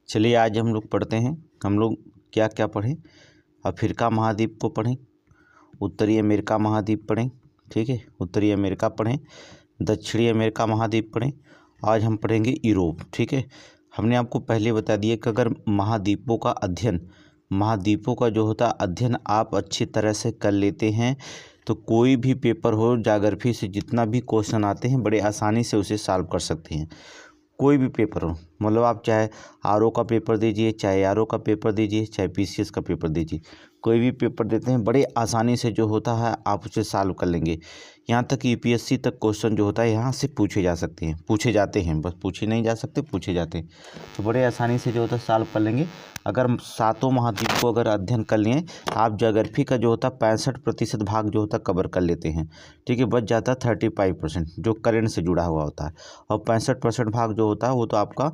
चलिए आज हम लोग पढ़ते हैं। हम लोग क्या क्या पढ़ें? अफ्रीका महाद्वीप को पढ़ें, उत्तरी अमेरिका महाद्वीप पढ़ें, ठीक है, उत्तरी अमेरिका पढ़ें, दक्षिणी अमेरिका महाद्वीप पढ़ें। आज हम पढ़ेंगे यूरोप, ठीक है। हमने आपको पहले बता दिया कि अगर महाद्वीपों का जो होता है अध्ययन आप अच्छी तरह से कर लेते हैं तो कोई भी पेपर हो, ज्योग्राफी से जितना भी क्वेश्चन आते हैं बड़े आसानी से उसे सॉल्व कर सकते हैं। कोई भी पेपर हो, मतलब आप चाहे आरओ का पेपर दीजिए, चाहे आरओ का पेपर दीजिए, चाहे पीसीएस का पेपर दीजिए, कोई भी पेपर देते हैं बड़े आसानी से जो होता है आप उसे सॉल्व कर लेंगे। यहाँ तक यूपीएससी तक क्वेश्चन जो होता है यहाँ से पूछे जाते हैं, बस पूछे नहीं जा सकते, पूछे जाते हैं, तो बड़े आसानी से जो होता है सॉल्व कर लेंगे। अगर सातों महाद्वीप को अगर अध्ययन कर लिए आप ज्योग्राफी का जो होता है 65% भाग जो होता है कवर कर लेते हैं, ठीक है। बच जाता है 35% जो करंट से जुड़ा हुआ होता है, और 65% भाग जो होता है वो तो आपका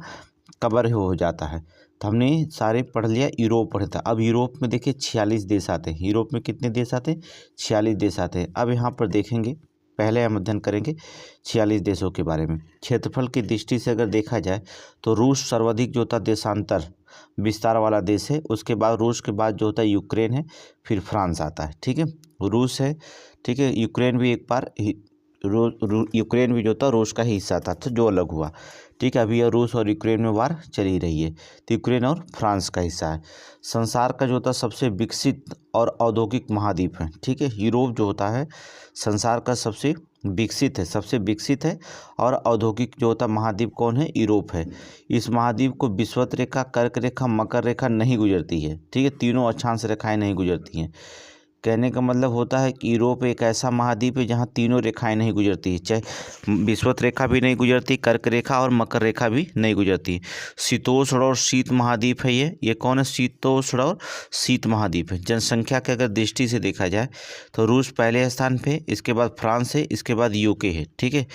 कवर हो जाता है। तो हमने सारे पढ़ लिया, यूरोप पढ़ा था। अब यूरोप में देखिए 46 देश आते हैं। यूरोप में कितने देश आते हैं? 46 देश आते हैं। अब यहाँ पर देखेंगे, पहले हम अध्ययन करेंगे 46 देशों के बारे में। क्षेत्रफल की दृष्टि से अगर देखा जाए तो रूस सर्वाधिक जो होता देशांतर विस्तार वाला देश है। उसके बाद रूस के बाद जो होता है यूक्रेन है, फिर फ्रांस आता है, ठीक है। रूस है, ठीक है। यूक्रेन भी एक बार यूक्रेन भी जो था रूस का ही हिस्सा था, तो जो अलग हुआ, ठीक है। अभी यह रूस और यूक्रेन में वार चली रही है, तो यूक्रेन और फ्रांस का हिस्सा है। संसार का जो होता सबसे विकसित और औद्योगिक महाद्वीप है, ठीक है। यूरोप जो होता है संसार का सबसे विकसित है और औद्योगिक जो होता महाद्वीप कौन है? यूरोप है। इस महाद्वीप को विषुवत रेखा, कर्क रेखा, मकर रेखा नहीं गुजरती है, ठीक है। तीनों अक्षांश रेखाएं नहीं गुजरती हैं। कहने का मतलब होता है कि यूरोप एक ऐसा महाद्वीप है जहाँ तीनों रेखाएं नहीं गुजरती, चाहे विषुवत रेखा भी नहीं गुजरती, कर्क रेखा और मकर रेखा भी नहीं गुजरती। शीतोष्ण और शीत महाद्वीप है ये कौन है? शीतोष्ण और शीत महाद्वीप है। जनसंख्या के अगर दृष्टि से देखा जाए तो रूस पहले स्थान पे, इसके बाद फ्रांस है, इसके बाद यूके है, ठीक है।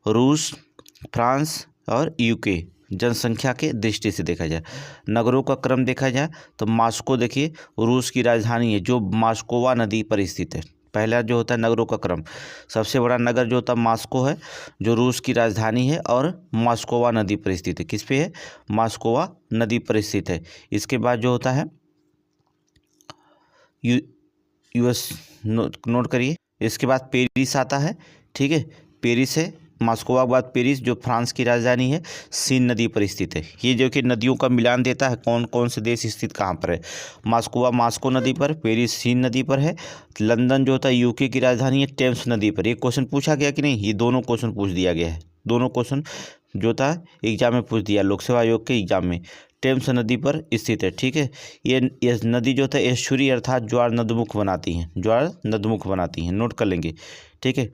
रूस, फ्रांस और यूके जनसंख्या के दृष्टि से देखा जाए। नगरों का क्रम देखा जाए तो मास्को देखिए रूस की राजधानी है जो मास्कोवा नदी पर स्थित है। पहला जो होता है नगरों का क्रम, सबसे बड़ा नगर जो होता है मास्को है जो रूस की राजधानी है और मास्कोवा नदी पर स्थित है। किस पे है? मास्कोवा नदी पर स्थित है। इसके बाद जो होता है यूएस, नोट करिए। इसके बाद पेरिस आता है, ठीक है। पेरिस है, मास्कोवा के बाद पेरिस जो फ्रांस की राजधानी है, सीन नदी पर स्थित है। ये जो कि नदियों का मिलान देता है कौन कौन से देश स्थित कहाँ पर है। मास्कोवा मास्को नदी पर, पेरिस सीन नदी पर है। लंदन जो होता है यूके की राजधानी है, टेम्स नदी पर। ये क्वेश्चन पूछा गया कि नहीं? ये दोनों क्वेश्चन पूछ दिया गया है। दोनों क्वेश्चन जो था एग्जाम में पूछ दिया, लोक सेवा आयोग के एग्जाम में। टेम्स नदी पर स्थित है, ठीक है। ये नदी जो था एस्चुरी अर्थात ज्वार नदमुख बनाती हैं, नोट कर लेंगे, ठीक है।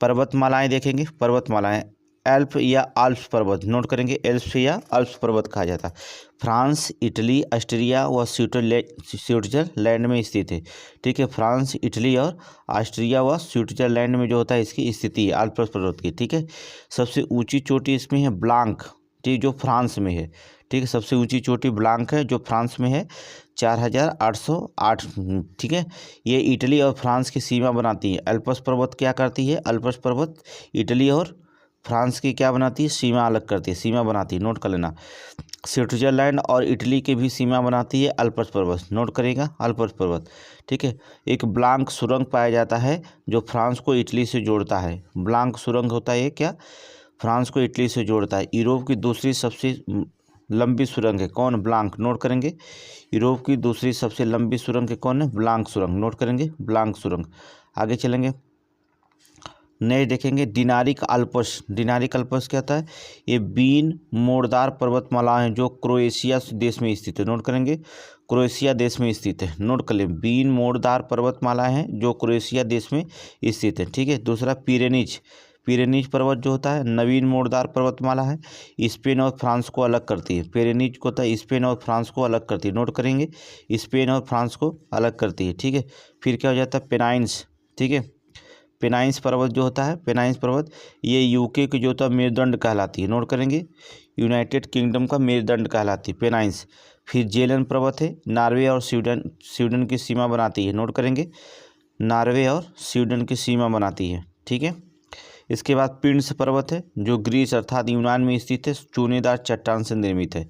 पर्वतमालाएं देखेंगे, पर्वतमालाएं एल्प या आल्प्स पर्वत, नोट करेंगे। एल्प्स या आल्प्स पर्वत कहा जाता है। फ्रांस, इटली, ऑस्ट्रिया व स्विट्जरलैंड में स्थित है, ठीक है। फ्रांस, इटली और ऑस्ट्रिया व स्विट्जरलैंड में जो होता है इसकी स्थिति है आल्प्स पर्वत की, ठीक है। सबसे ऊंची चोटी इसमें है ब्लांक, ठीक, जो फ्रांस में है, ठीक है। सबसे ऊंची चोटी ब्लांक है जो फ्रांस में है, 4808, ठीक है। ये इटली और फ्रांस की सीमा बनाती है। अल्प्स पर्वत क्या करती है? अल्प्स पर्वत इटली और फ्रांस की क्या बनाती है? सीमा अलग करती है, सीमा बनाती है, नोट कर लेना। स्विट्जरलैंड और इटली की भी सीमा बनाती है अल्प्स पर्वत, नोट करेगा, अल्प्स पर्वत, ठीक है। एक ब्लांक सुरंग पाया जाता है जो फ्रांस को इटली से जोड़ता है। ब्लांक सुरंग होता है क्या? फ्रांस को इटली से जोड़ता है। यूरोप की दूसरी सबसे लंबी सुरंग है कौन? ब्लांक, नोट करेंगे। यूरोप की दूसरी सबसे लंबी सुरंग है कौन है? ब्लांक सुरंग, नोट करेंगे, ब्लांक सुरंग। आगे चलेंगे, नए देखेंगे डिनारिक अल्प्स। डिनारिक अल्प्स क्या होता है? ये बीन मोड़दार पर्वतमाला है जो क्रोएशिया देश में स्थित है, नोट करेंगे। क्रोएशिया देश में स्थित है, नोट कर लें। बीन मोड़दार पर्वतमाला है जो क्रोएशिया देश में स्थित है, ठीक है। दूसरा पिरेनीज पर्वत जो होता है नवीन मोड़दार पर्वतमाला है, स्पेन और फ्रांस को अलग करती है। पिरेनीज को होता है स्पेन और फ्रांस को अलग करती है, नोट करेंगे, स्पेन और फ्रांस को अलग करती है, ठीक है। फिर क्या हो जाता है? पेनाइन्स, ठीक है। पेनाइन्स पर्वत जो होता है, पेनाइन्स पर्वत ये यूके की जो होता है मेरुदंड कहलाती है, नोट करेंगे। यूनाइटेड किंगडम का मेरुदंड कहलाती है पेनाइन्स। फिर जेलन पर्वत है, नॉर्वे और स्वीडन की सीमा बनाती है, नोट करेंगे। नॉर्वे और स्वीडन की सीमा बनाती है, ठीक है। इसके बाद पिंड्स पर्वत है जो ग्रीस अर्थात यूनान में स्थित है, चूनेदार चट्टान से निर्मित है।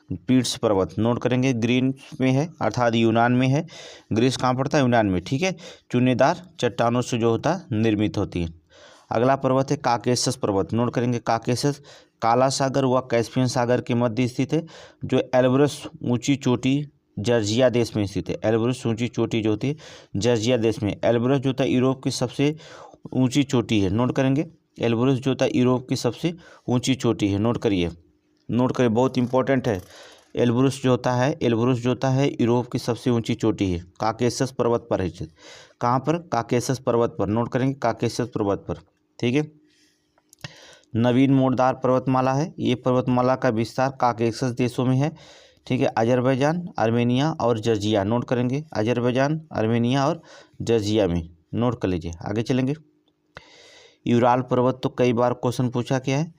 पीट्स पर्वत नोट करेंगे, ग्रीस में है अर्थात यूनान में है। ग्रीस कहाँ पड़ता है? यूनान में, ठीक है। चुनेदार चट्टानों से जो होता है निर्मित होती है। अगला पर्वत है काकेशस पर्वत, नोट करेंगे। काकेशस काला सागर व कैस्पियन सागर के मध्य स्थित है। जो एल्ब्रस ऊंची चोटी जॉर्जिया देश में स्थित है। एल्ब्रस ऊंची चोटी जो होती है जॉर्जिया देश में। एल्ब्रस जो होता है यूरोप की सबसे ऊंची चोटी है, नोट करेंगे। एल्ब्रस जो होता है यूरोप की सबसे ऊंची चोटी है, नोट करिए, नोट करिए, बहुत इंपॉर्टेंट है। एल्ब्रुस जो होता है, एल्ब्रुस जो होता है यूरोप की सबसे ऊंची चोटी है, काकेशस पर्वत पर है। कहाँ पर? काकेशस पर्वत पर, नोट करेंगे काकेशस पर्वत पर, ठीक है। नवीन मोड़दार पर्वतमाला है। ये पर्वतमाला का विस्तार काकेशस देशों में है, ठीक है। अजरबैजान, आर्मेनिया और जॉर्जिया, नोट करेंगे। अजरबैजान, आर्मेनिया और जॉर्जिया में, नोट कर लीजिए। आगे चलेंगे। यूराल पर्वत तो कई बार क्वेश्चन पूछा गया है।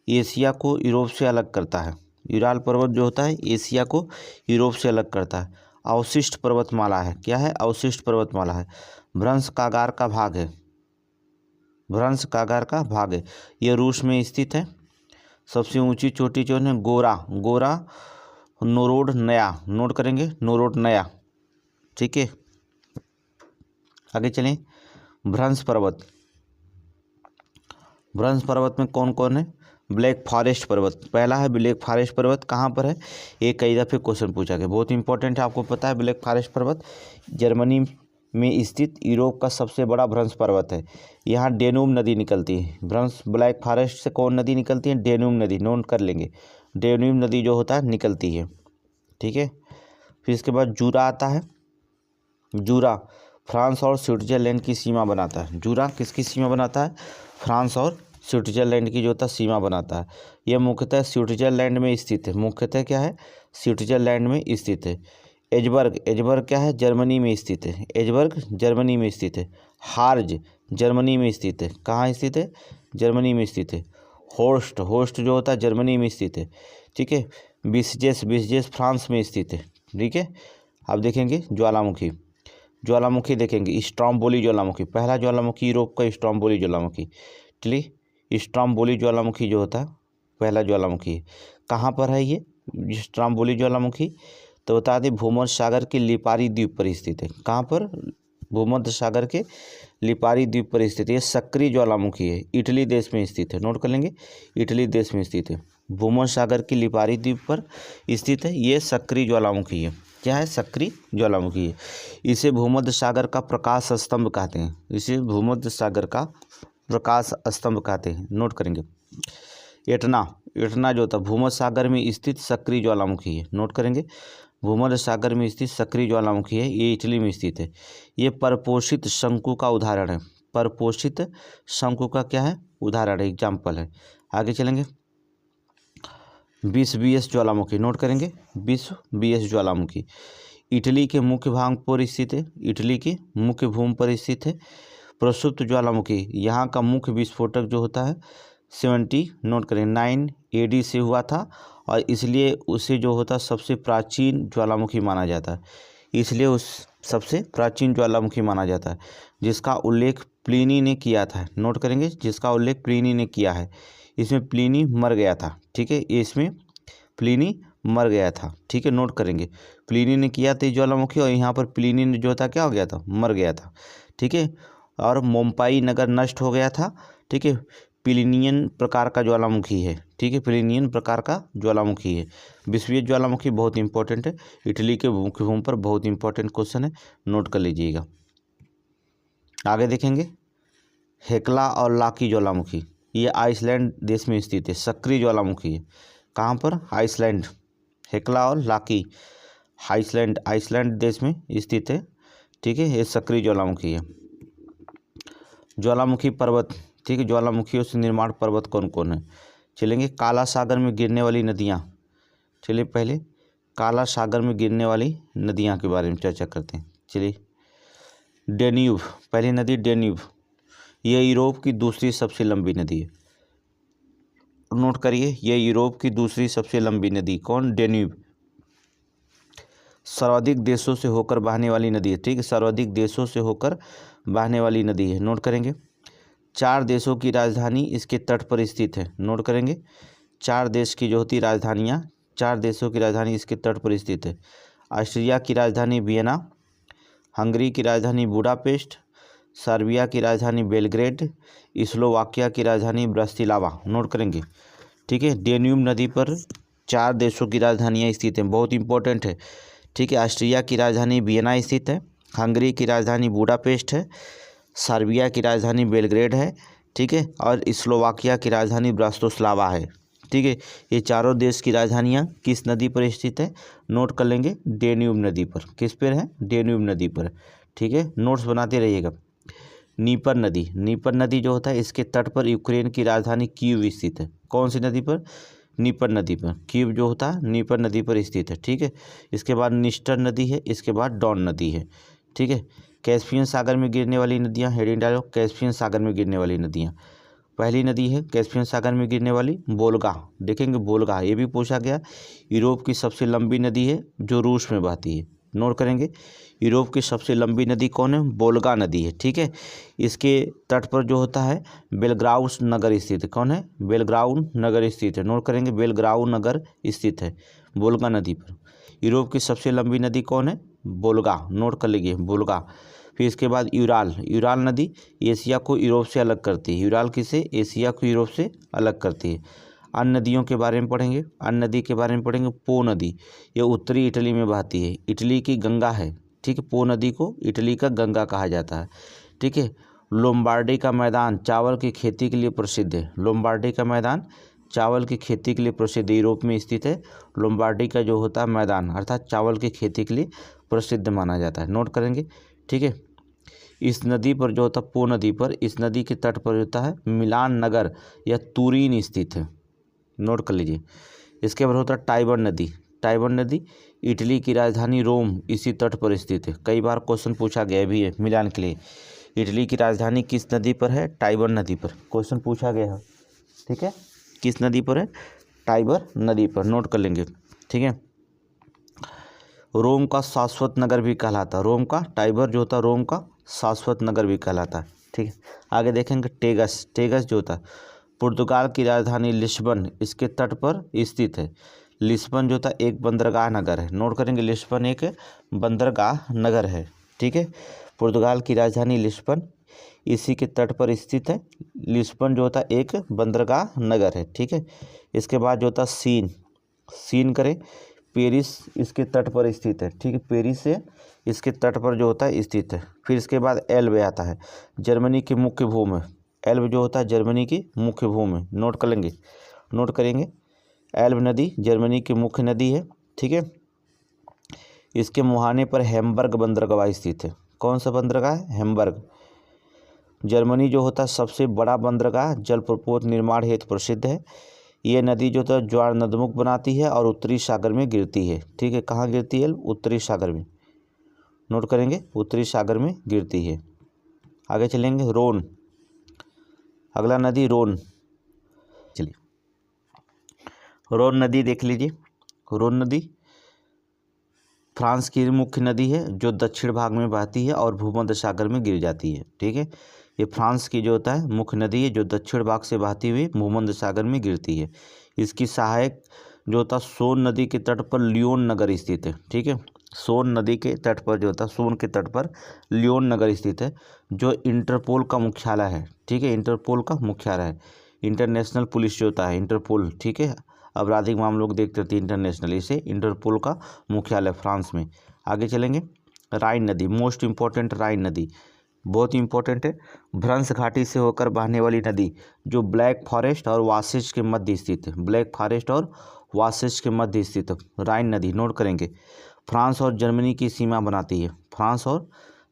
एशिया को यूरोप से अलग करता है। यूराल पर्वत जो होता है एशिया को यूरोप से अलग करता है। अवशिष्ट पर्वतमाला है। क्या है? अवशिष्ट पर्वतमाला है। भ्रंश कागार का भाग है। भ्रंश कागार का भाग है। यह रूस में स्थित है। सबसे ऊंची चोटी जो है गोरा नोरोड नया, नोट करेंगे, नोरोड नया, ठीक है। आगे चलें। भ्रंश पर्वत, भ्रंश पर्वत में कौन कौन है? ब्लैक फॉरेस्ट पर्वत पहला है। ब्लैक फॉरेस्ट पर्वत कहाँ पर है? ये कई दफ़े क्वेश्चन पूछा गया, बहुत इंपॉर्टेंट है, आपको पता है। ब्लैक फॉरेस्ट पर्वत जर्मनी में स्थित यूरोप का सबसे बड़ा भ्रंश पर्वत है। यहाँ डेन्यूब नदी निकलती है। भ्रंश ब्लैक फॉरेस्ट से कौन नदी निकलती है? डेन्यूब नदी, नोट कर लेंगे। डेन्यूब नदी जो होता है निकलती है, ठीक है। फिर इसके बाद जूरा आता है। जूरा फ्रांस और स्विट्जरलैंड की सीमा बनाता है। जूरा किसकी सीमा बनाता है? फ्रांस और स्विट्जरलैंड की जो होता है सीमा बनाता है। यह मुख्यतः स्विट्जरलैंड में स्थित है। मुख्यतः क्या है? स्विट्जरलैंड में स्थित है। एजबर्ग, एजबर्ग क्या है? जर्मनी में स्थित है। एजबर्ग जर्मनी में स्थित है। हार्ज जर्मनी में स्थित है। कहाँ स्थित है? जर्मनी में स्थित है। होस्ट, होस्ट जो होता है जर्मनी में स्थित है, ठीक है। बिस्जेस, बिस्जेस फ्रांस में स्थित है, ठीक है। अब देखेंगे ज्वालामुखी। ज्वालामुखी देखेंगे, स्ट्रोम्बोली ज्वालामुखी, पहला ज्वालामुखी यूरोप का स्ट्रोम्बोली ज्वालामुखी, ठीक। स्ट्रोम्बोली ज्वालामुखी जो होता है पहला ज्वालामुखी है। कहाँ पर है ये स्ट्रोम्बोली ज्वालामुखी? तो बता दें भूमध्य सागर के लिपारी द्वीप पर स्थित है। कहाँ पर? भूमध्य सागर के लिपारी द्वीप पर स्थित है। ये सक्रिय ज्वालामुखी है, इटली देश में स्थित है, नोट कर लेंगे। इटली देश में स्थित है, भूमध्य सागर की लिपारी द्वीप पर स्थित है। ये सक्रिय ज्वालामुखी है। क्या है? सक्रिय ज्वालामुखी है। इसे भूमध्य सागर का प्रकाश स्तंभ कहते हैं। इसे भूमध्य सागर का प्रकाश स्तंभ कहते हैं, नोट करेंगे। एटना, एटना जो होता है भूमध्य सागर में स्थित सक्रिय ज्वालामुखी है, नोट करेंगे। भूमध्य सागर में स्थित सक्रिय ज्वालामुखी है, ये इटली में स्थित है। ये परपोषित शंकु का उदाहरण है। परपोषित शंकु का क्या है? उदाहरण है, एग्जाम्पल है। आगे चलेंगे। विश्व बीएस ज्वालामुखी, नोट करेंगे। विश्व बीएस ज्वालामुखी इटली के मुख्य भाग पर स्थित है। इटली की मुख्य भूमि पर स्थित है। प्रसुप्त ज्वालामुखी, यहाँ का मुख्य विस्फोटक जो होता है 70, नोट करें, 9 AD से हुआ था और इसलिए उसे जो होता सबसे प्राचीन ज्वालामुखी माना जाता है। इसलिए उस सबसे प्राचीन ज्वालामुखी माना जाता है, जिसका उल्लेख प्लिनी ने किया था, नोट करेंगे, जिसका उल्लेख प्लिनी ने किया है। इसमें प्लिनी मर गया था, ठीक है। इसमें प्लिनी मर गया था, ठीक है, नोट करेंगे। प्लिनी ने किया था ज्वालामुखी और यहाँ पर प्लिनी ने जो था क्या हो गया था? मर गया था, ठीक है। और मोम्पाई नगर नष्ट हो गया था, ठीक है। प्लिनियन प्रकार का ज्वालामुखी है, ठीक है, प्लिनियन प्रकार का ज्वालामुखी है। विश्वीय ज्वालामुखी बहुत इंपॉर्टेंट है, इटली के मुख्य भूमि पर बहुत इंपॉर्टेंट क्वेश्चन है, नोट कर लीजिएगा। आगे देखेंगे हेक्ला और लाकी ज्वालामुखी, ये आइसलैंड देश में स्थित है, सक्रिय ज्वालामुखी है। कहाँ पर? आइसलैंड। हेक्ला और लाकी आइसलैंड, आइसलैंड देश में स्थित है, ठीक है। ये सक्रिय ज्वालामुखी है। ज्वालामुखी पर्वत, ठीक है, ज्वालामुखियों से निर्माण पर्वत कौन कौन है? चलेंगे। काला सागर में गिरने वाली नदियाँ, चलिए पहले काला सागर में गिरने वाली नदियाँ के बारे में चर्चा करते हैं। चलिए, डेन्यूब, पहली नदी डेन्यूब, यह यूरोप की दूसरी सबसे लंबी नदी है, नोट करिए। यह यूरोप की दूसरी सबसे लंबी नदी कौन? डेन्यूब। सर्वाधिक देशों से होकर बहने वाली नदी है, ठीक है, सर्वाधिक देशों से होकर बहने वाली नदी है, नोट करेंगे। 4 देशों की राजधानी इसके तट पर स्थित है, नोट करेंगे। 4 देश की जो होती राजधानियाँ 4 देशों की राजधानी इसके तट पर स्थित है। ऑस्ट्रिया की राजधानी वियना, हंगरी की राजधानी बुडापेस्ट, सर्बिया की राजधानी बेलग्रेड, स्लोवाकिया की राजधानी ब्रातिस्लावा। नोट करेंगे, ठीक है। डेन्यूब नदी पर 4 देशों की राजधानियाँ स्थित हैं, बहुत इंपॉर्टेंट है, ठीक है। ऑस्ट्रिया की राजधानी वियना स्थित है, हंगरी की राजधानी बुडापेस्ट है, सर्बिया की राजधानी बेलग्रेड है, ठीक है, और स्लोवाकिया की राजधानी ब्रातिस्लावा है, ठीक है। ये चारों देश की राजधानियाँ किस नदी पर स्थित है? नोट कर लेंगे, डेन्यूब नदी पर। किस पर है? डेन्यूब नदी पर, ठीक है। नोट्स बनाते रहिएगा। नीपर नदी, नीपर नदी जो होता है इसके तट पर यूक्रेन की राजधानी कीव स्थित है। कौन सी नदी पर? नीपर नदी पर। कीव जो होता है नीपर नदी पर स्थित है, ठीक है। इसके बाद निस्टर नदी है, इसके बाद डॉन नदी है, ठीक है। कैस्पियन सागर में गिरने वाली नदियाँ, हेडिंग डालो, कैस्पियन सागर में गिरने वाली नदियाँ। पहली नदी है कैस्पियन सागर में गिरने वाली वोल्गा, देखेंगे वोल्गा, ये भी पूछा गया। यूरोप की सबसे लंबी नदी है जो रूस में बहती है। नोट करेंगे, यूरोप की सबसे लंबी नदी कौन है? वोल्गा नदी है, ठीक है। इसके तट पर जो होता है बेलग्राउ नगर स्थित है। कौन है? बेलग्राउ नगर स्थित है। नोट करेंगे, बेलग्राउ नगर स्थित है वोल्गा नदी पर। यूरोप की सबसे लंबी नदी कौन है? वोल्गा, नोट कर लीजिए, वोल्गा। फिर इसके बाद यूराल, यूराल नदी एशिया को यूरोप से अलग करती है। यूराल किसे? एशिया को यूरोप से अलग करती है। अन्य नदियों के बारे में पढ़ेंगे, अन्य नदी के बारे में पढ़ेंगे। पो नदी, ये उत्तरी इटली में बहती है, इटली की गंगा है, ठीक है। पो नदी को इटली का गंगा कहा जाता है, ठीक है। लोम्बार्डी का मैदान चावल की खेती के लिए प्रसिद्ध है। लोम्बार्डी का मैदान चावल की खेती के लिए प्रसिद्ध, यूरोप में स्थित है। लोम्बार्डी का जो होता है मैदान अर्थात चावल की खेती के लिए प्रसिद्ध माना जाता है। नोट करेंगे, ठीक है। इस नदी पर जो होता है पो नदी पर, इस नदी के तट पर होता है मिलान नगर या तुरीन स्थित है। नोट कर लीजिए। इसके बाद होता है टाइबर नदी, टाइबर नदी इटली की राजधानी रोम इसी तट पर स्थित है। कई बार क्वेश्चन पूछा गया भी है मिलान के लिए। इटली की राजधानी किस नदी पर है? टाइबर नदी पर। क्वेश्चन पूछा गया है, ठीक है। किस नदी पर है? टाइबर नदी पर। नोट कर लेंगे, ठीक है। रोम का शाश्वत नगर भी कहलाता है। रोम का, टाइबर जो होता है रोम का शाश्वत नगर भी कहलाता है, ठीक है। आगे देखेंगे टेगस, टेगस जो होता है पुर्तगाल की राजधानी लिस्बन इसके तट पर स्थित है। लिस्बन जो होता है एक बंदरगाह नगर है। नोट करेंगे, लिस्बन एक बंदरगाह नगर है, ठीक है। पुर्तगाल की राजधानी लिस्बन इसी के तट पर स्थित है। लिस्बन जो होता है एक बंदरगाह नगर है, ठीक है। इसके बाद जो होता है सीन, सीन करें पेरिस इसके तट पर स्थित है, ठीक है। पेरिस से इसके तट पर जो होता है स्थित है। फिर इसके बाद एल्ब आता है, जर्मनी की मुख्य भूमि। एल्ब जो होता है जर्मनी की मुख्य भूमि। नोट कर लेंगे, नोट करेंगे। एल्ब नदी जर्मनी की मुख्य नदी है, ठीक है। इसके मुहाने पर हैम्बर्ग बंदरगाह स्थित है। कौन सा बंदरगाह है? हैम्बर्ग। जर्मनी जो होता है सबसे बड़ा बंदरगाह जलप्रपोत निर्माण हेतु प्रसिद्ध है। ये नदी जो है ज्वार नदमुख बनाती है और उत्तरी सागर में गिरती है, ठीक है। कहाँ गिरती है? उत्तरी सागर में। नोट करेंगे, उत्तरी सागर में गिरती है। आगे चलेंगे, रोन, अगला नदी रोन। चलिए रोन नदी देख लीजिए। रोन नदी फ्रांस की मुख्य नदी है जो दक्षिण भाग में बहती है और भूमध्य सागर में गिर जाती है, ठीक है। ये फ्रांस की जो होता है मुख्य नदी है जो दक्षिण भाग से बहती हुई भूमध्य सागर में गिरती है। इसकी सहायक जो होता है सोन नदी के तट पर लियोन नगर स्थित है, ठीक है। सोन नदी के तट पर जो होता है, सोन के तट पर लियोन नगर स्थित है जो इंटरपोल का मुख्यालय है, ठीक है। इंटरपोल का मुख्यालय है। इंटरनेशनल पुलिस जो होता है इंटरपोल, ठीक है, आपराधिक मामलों को देखते रहती है इंटरनेशनल, इसे इंटरपोल का मुख्यालय फ्रांस में। आगे चलेंगे, राइन नदी, मोस्ट इंपॉर्टेंट राइन नदी बहुत इंपॉर्टेंट है। भ्रंश घाटी से होकर बहने वाली नदी जो ब्लैक फॉरेस्ट और वासिश के मध्य स्थित है। ब्लैक फॉरेस्ट और वासिश के मध्य स्थित राइन नदी। नोट करेंगे, फ्रांस और जर्मनी की सीमा बनाती है। फ्रांस और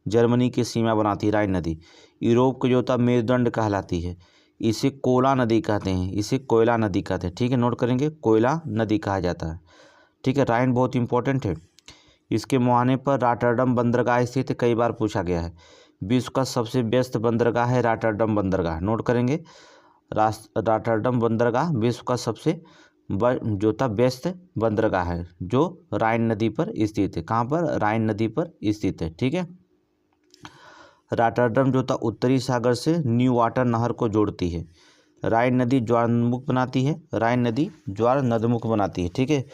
जर्मनी की सीमा बनाती है राइन नदी। यूरोप को जो होता मेरुदंड कहलाती है। इसे कोला नदी कहते हैं, इसे कोयला नदी कहते हैं, ठीक है। नोट करेंगे, कोयला नदी कहा जाता है, ठीक है। राइन बहुत इंपॉर्टेंट है। इसके मुहाने पर रॉटरडम बंदरगाह स्थित है, कई बार पूछा गया है। विश्व का सबसे व्यस्त बंदरगाह है रॉटरडम बंदरगाह। नोट करेंगे, रॉटरडम बंदरगाह विश्व का सबसे जो था व्यस्त बंदरगाह है जो राइन नदी पर स्थित है। कहाँ पर? राइन नदी पर स्थित है, ठीक है। रॉटरडम जो था उत्तरी सागर से न्यू वाटर नहर को जोड़ती है। राइन नदी ज्वार नदमुख बनाती है, राइन नदी ज्वार नदमुख बनाती है, ठीक है,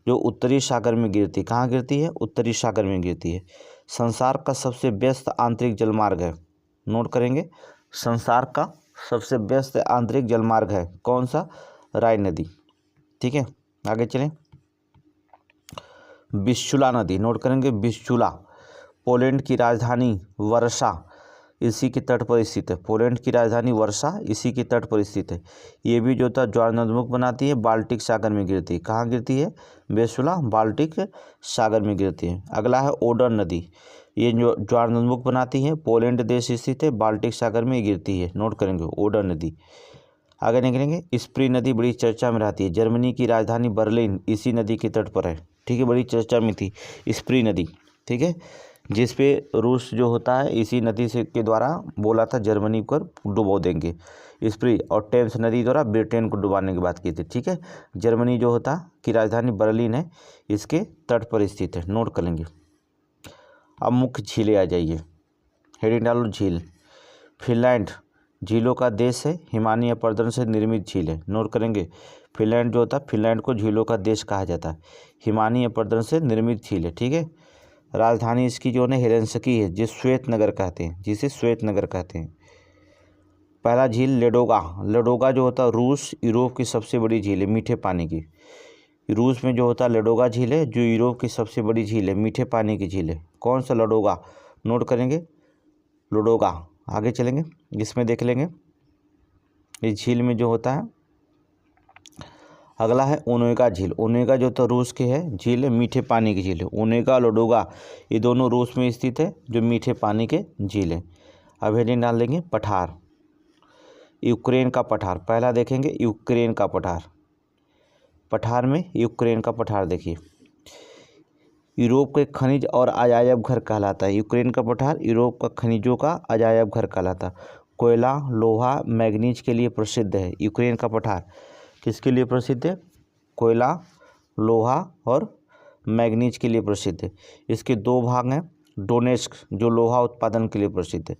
जो उत्तरी सागर में गिरती है। कहाँ गिरती है? उत्तरी सागर में गिरती है। संसार का सबसे व्यस्त आंतरिक जलमार्ग है, नोट करेंगे, संसार का सबसे व्यस्त आंतरिक जलमार्ग है कौन सा? राइन नदी, ठीक है। आगे चलें, विस्चुला नदी, नोट करेंगे, विस्चुला पोलैंड की राजधानी वर्षा इसी के तट पर स्थित है। पोलैंड की राजधानी वर्षा इसी के तट पर स्थित है। ये भी जो था ज्वार नदमुख बनाती है, बाल्टिक सागर में गिरती है। कहाँ गिरती है? विस्चुला बाल्टिक सागर में गिरती है। अगला है ओडर नदी, ये जो ज्वार नदमुख बनाती है, पोलैंड देश स्थित है, बाल्टिक सागर में गिरती है, नोट करेंगे ओडर नदी। आगे निकलेंगे, स्प्री नदी बड़ी चर्चा में रहती है। जर्मनी की राजधानी बर्लिन इसी नदी के तट पर है, ठीक है, बड़ी चर्चा में थी स्प्री नदी, ठीक है, जिस पे रूस जो होता है इसी नदी से के द्वारा बोला था जर्मनी को डुबो देंगे, स्प्री, और टेम्स नदी द्वारा ब्रिटेन को डुबाने की बात की थी, ठीक है। जर्मनी जो होता की राजधानी बर्लिन है, इसके तट पर स्थित है, नोट कर लेंगे। अब मुख्य झीलें आ जाइए, हेडिंग डालो झील। फिनलैंड झीलों का देश है, हिमालय पर्वतों से निर्मित झील है, नोट करेंगे। फिनलैंड जो होता है, फिनलैंड को झीलों का देश कहा जाता है, हिमालय पर्वतों से निर्मित झील है, ठीक है। राजधानी इसकी जो है हेलेंसिकी है, जिसे श्वेत नगर कहते हैं, जिसे श्वेत नगर कहते हैं। पहला झील लेडोगा, लेडोगा जो होता है रूस यूरोप की सबसे बड़ी झील है मीठे पानी की। रूस में जो होता है लेडोगा झील है, जो यूरोप की सबसे बड़ी झील है, मीठे पानी की झील है। कौन सा? लेडोगा, नोट करेंगे, लेडोगा। आगे चलेंगे, इसमें देख लेंगे इस झील में जो होता है। अगला है ओनेगा झील, ओनेगा जो तो रूस की है झील है, मीठे पानी की झील है। ओनेगा लेडोगा ये दोनों रूस में स्थित है, जो मीठे पानी के झील है। अब हेडिंग डाल देंगे पठार, यूक्रेन का पठार। पहला देखेंगे यूक्रेन का पठार, पठार में यूक्रेन का पठार देखिए, यूरोप के खनिज और अजायब घर कहलाता है। यूक्रेन का पठार यूरोप का खनिजों का अजायब घर कहलाता। कोयला, लोहा, मैग्नीज के लिए प्रसिद्ध है। यूक्रेन का पठार किसके लिए प्रसिद्ध है? कोयला, लोहा और मैग्नीज के लिए प्रसिद्ध है। इसके दो भाग हैं, डोनेस्क जो लोहा उत्पादन के लिए प्रसिद्ध है,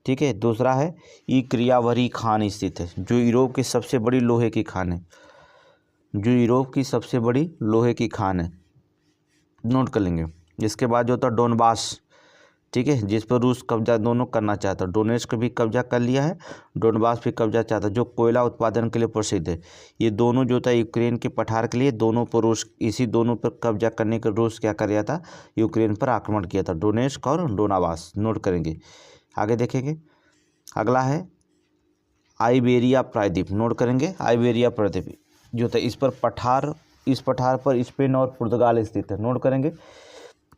ठीक है। दूसरा है इक्रियावरी खान स्थित है, जो यूरोप की सबसे बड़ी लोहे की खान है, जो यूरोप की सबसे बड़ी लोहे की खान है, नोट कर लेंगे। इसके बाद जो होता है डोनबास, ठीक है, जिस पर रूस कब्जा दोनों करना चाहता है। डोनेस्क भी कब्जा कर लिया है, डोनबास भी कब्जा चाहता है, जो कोयला उत्पादन के लिए प्रसिद्ध है। ये दोनों जो था यूक्रेन के पठार के लिए, दोनों पर रूस, इसी दोनों पर कब्जा करने के रूस क्या कर रहा था? यूक्रेन पर आक्रमण किया था, डोनेस्क और डोनाबास, नोट करेंगे। आगे देखेंगे, अगला है आइबेरिया प्रायद्वीप, नोट करेंगे। आइबेरिया प्रायद्वीप जो था इस पठार पर स्पेन और पुर्तगाल स्थित है, नोट करेंगे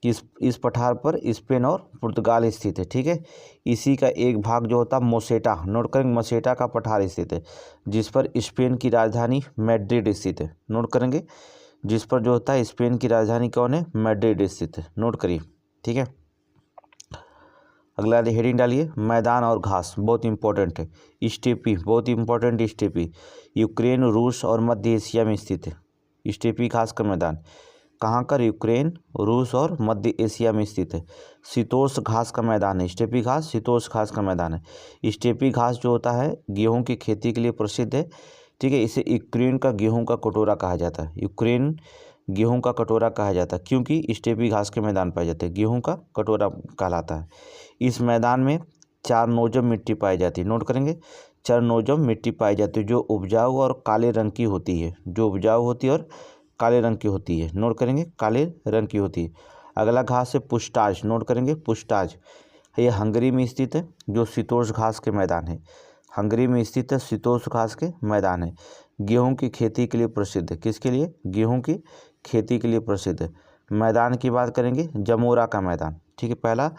कि इस पठार पर स्पेन और पुर्तगाल स्थित है, ठीक है। इसी का एक भाग जो होता है मोसेटा, नोट करेंगे, मोसेटा का पठार स्थित है, जिस पर स्पेन की राजधानी मैड्रिड स्थित है, नोट करेंगे। जिस पर जो होता है स्पेन की राजधानी कौन है? मैड्रिड स्थित है, नोट करिए, ठीक है। अगला हेडिंग डालिए मैदान और घास, बहुत इंपॉर्टेंट है। स्टेपी, बहुत इंपॉर्टेंट, स्टेपी यूक्रेन, रूस और मध्य एशिया में स्थित है। स्टेपी घास का मैदान कहाँ कर? यूक्रेन, रूस और मध्य एशिया में स्थित है। शीतोष्ण घास का मैदान है, स्टेपी घास शीतोष्ण घास का मैदान है। स्टेपी घास जो होता है गेहूं की खेती के लिए प्रसिद्ध है, ठीक है। इसे यूक्रेन का गेहूं का कटोरा कहा जाता है, यूक्रेन गेहूं का कटोरा कहा जाता है, क्योंकि स्टेपी घास के मैदान पाए जाते हैं, गेहूं का कटोरा कहलाता है। इस मैदान में चारनोजम मिट्टी पाई जाती है, नोट करेंगे। चारनोजम मिट्टी पाई जाती है, जो उपजाऊ और काले रंग की होती है, जो उपजाऊ होती है और काले रंग की होती है, नोट करेंगे, काले रंग की होती है। अगला घास है पुष्टाज, नोट करेंगे, पुष्टाज ये हंगरी में स्थित है, जो शीतोष्ण घास के मैदान है। हंगरी में स्थित है, शीतोष्ण घास के मैदान है। गेहूं की खेती के लिए प्रसिद्ध है, किसके लिए? गेहूं की खेती के लिए प्रसिद्ध है। मैदान की बात करेंगे, जमोरा का मैदान, ठीक है। पहला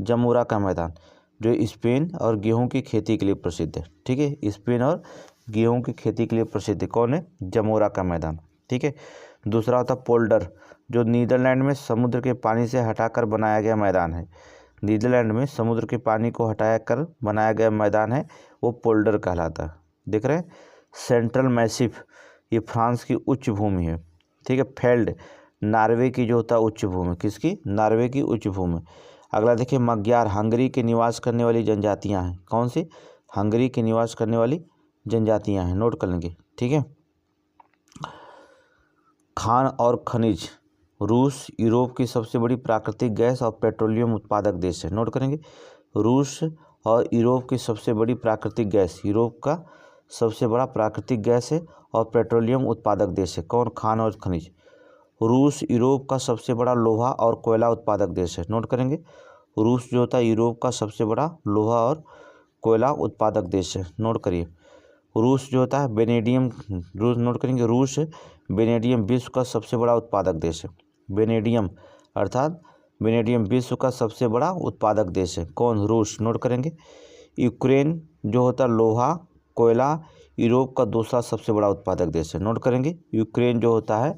जमोरा का मैदान जो स्पेन और गेहूं की खेती के लिए प्रसिद्ध है, ठीक है। स्पेन और गेहूं की खेती के लिए प्रसिद्ध है, कौन है? जमोरा का मैदान, ठीक है। दूसरा होता पोल्डर, जो नीदरलैंड में समुद्र के पानी से हटाकर बनाया गया मैदान है। नीदरलैंड में समुद्र के पानी को हटाया कर बनाया गया मैदान है, वो पोल्डर कहलाता है। देख रहे हैं, सेंट्रल मैसिफ ये फ्रांस की उच्च भूमि है, ठीक है। फेल्ड नॉर्वे की जो होता है उच्च भूमि, किसकी? नॉर्वे की उच्च भूमि। अगला देखिए मग्यार, हंगरी के निवास करने वाली जनजातियां हैं, कौन सी? हंगरी के निवास करने वाली जनजातियां हैं, नोट कर लेंगे। ठीक है। खान और खनिज, रूस यूरोप की सबसे बड़ी प्राकृतिक गैस और पेट्रोलियम उत्पादक देश है, नोट करेंगे। रूस और यूरोप की सबसे बड़ी प्राकृतिक गैस, यूरोप का सबसे बड़ा प्राकृतिक गैस है और पेट्रोलियम उत्पादक देश है। कौन? खान और खनिज। रूस यूरोप का सबसे बड़ा लोहा और कोयला उत्पादक देश है, नोट करेंगे। रूस जो होता है यूरोप का सबसे बड़ा लोहा और कोयला उत्पादक देश है, नोट करिए। रूस जो होता है वेनेडियम, रूस नोट करेंगे। रूस वेनेडियम विश्व का सबसे बड़ा उत्पादक देश है। वेनेडियम अर्थात वेनेडियम विश्व का सबसे बड़ा उत्पादक देश है। कौन? रूस, नोट करेंगे। यूक्रेन जो होता है लोहा कोयला यूरोप का दूसरा सबसे बड़ा उत्पादक देश है, नोट करेंगे। यूक्रेन जो होता है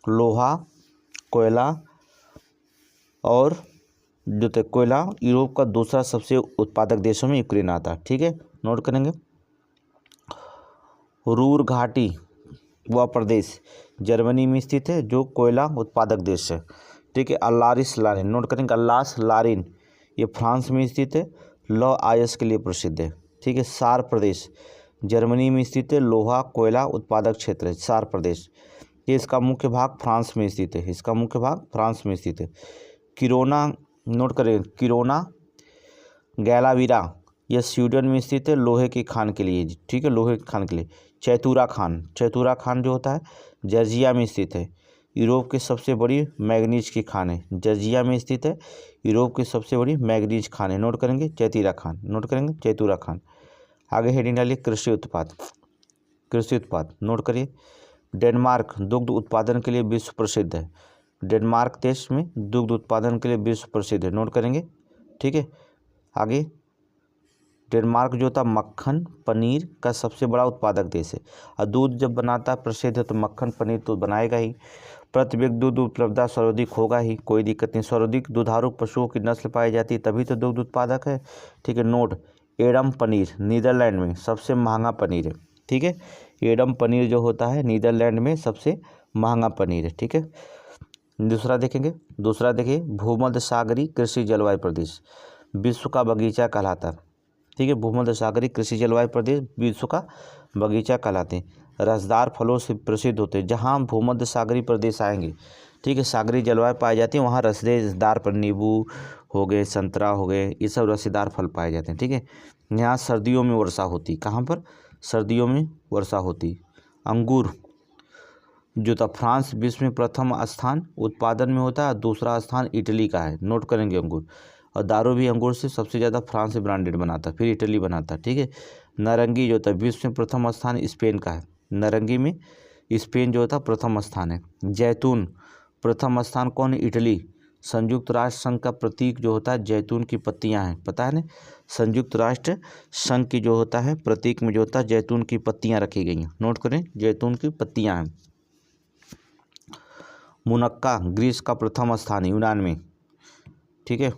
लोहा कोयला और जो है कोयला यूरोप का दूसरा सबसे उत्पादक देशों में यूक्रेन आता है। ठीक है, नोट करेंगे। रूर घाटी वह प्रदेश जर्मनी में स्थित है जो कोयला उत्पादक देश है। ठीक है। अल्लारिस लारिन, नोट करेंगे। अल्लास लारिन ये फ्रांस में स्थित है, लौह अयस्क के लिए प्रसिद्ध है। ठीक है। सार प्रदेश जर्मनी में स्थित है, लोहा कोयला उत्पादक क्षेत्र है सार प्रदेश। ये इसका मुख्य भाग फ्रांस में स्थित है, इसका मुख्य भाग फ्रांस में स्थित है। किरोना, नोट करें। किरोना गैलावीरा यह स्वीडन में स्थित है, लोहे की खान के लिए। ठीक है, लोहे की खान के लिए। चैतूरा खान, चैतूरा खान जो होता है जर्जिया में स्थित है, यूरोप की सबसे बड़ी मैग्नीज की खान है। जर्जिया में स्थित है, यूरोप की सबसे बड़ी मैग्नीज खान है, नोट करेंगे। चैतूरा खान, नोट करेंगे। चैतूरा खान। आगे हेडिंग डालिए कृषि उत्पाद, कृषि उत्पाद नोट करिए। डेनमार्क दुग्ध उत्पादन के लिए विश्व प्रसिद्ध है। डेनमार्क देश में दुग्ध उत्पादन के लिए विश्व प्रसिद्ध है, नोट करेंगे। ठीक है। आगे डेनमार्क जो था मक्खन पनीर का सबसे बड़ा उत्पादक देश है, और दूध जब बनाता है प्रसिद्ध है तो मक्खन पनीर तो बनाएगा ही। प्रति व्यक्ति दूध उपलब्धता सर्वाधिक होगा ही, कोई दिक्कत नहीं। सर्वाधिक दुधारू पशुओं की नस्ल पाई जाती है तभी तो दुग्ध उत्पादक है। ठीक है। नोट एडम पनीर नीदरलैंड में सबसे महंगा पनीर है। ठीक है। एडम पनीर जो होता है नीदरलैंड में सबसे महंगा पनीर है। ठीक है। दूसरा देखेंगे, दूसरा देखिए भूमध्य सागरीय कृषि जलवायु प्रदेश विश्व का बगीचा कहलाता है। ठीक है। भूमध्य सागरीय कृषि जलवायु प्रदेश विश्व का बगीचा कहलाते हैं। रसदार फलों से प्रसिद्ध होते हैं। जहाँ भूमध्य सागरीय प्रदेश आएंगे, ठीक है, सागरीय जलवायु पाई जाती है, वहाँ रसदार पर नींबू हो गए, संतरा हो गए, ये सब रसीदार फल पाए जाते हैं। ठीक है। यहाँ सर्दियों में वर्षा होती, कहाँ पर? सर्दियों में वर्षा होती। अंगूर जो था फ्रांस विश्व में प्रथम स्थान उत्पादन में होता है, दूसरा स्थान इटली का है, नोट करेंगे। अंगूर और दारू भी अंगूर से सबसे ज़्यादा फ्रांस से ब्रांडेड बनाता है, फिर इटली बनाता है। ठीक है। नारंगी जो था विश्व में प्रथम स्थान स्पेन का है, नारंगी में स्पेन जो होता प्रथम स्थान है। जैतून प्रथम स्थान कौन है? इटली। संयुक्त राष्ट्र संघ का प्रतीक जो होता है जैतून की पत्तियां हैं, पता है ना? संयुक्त राष्ट्र संघ की जो होता है प्रतीक में जो होता है जैतून की पत्तियां रखी गई हैं, नोट करें, जैतून की पत्तियां हैं। मुनक्का ग्रीस का प्रथम स्थान है, यूनान में। ठीक है।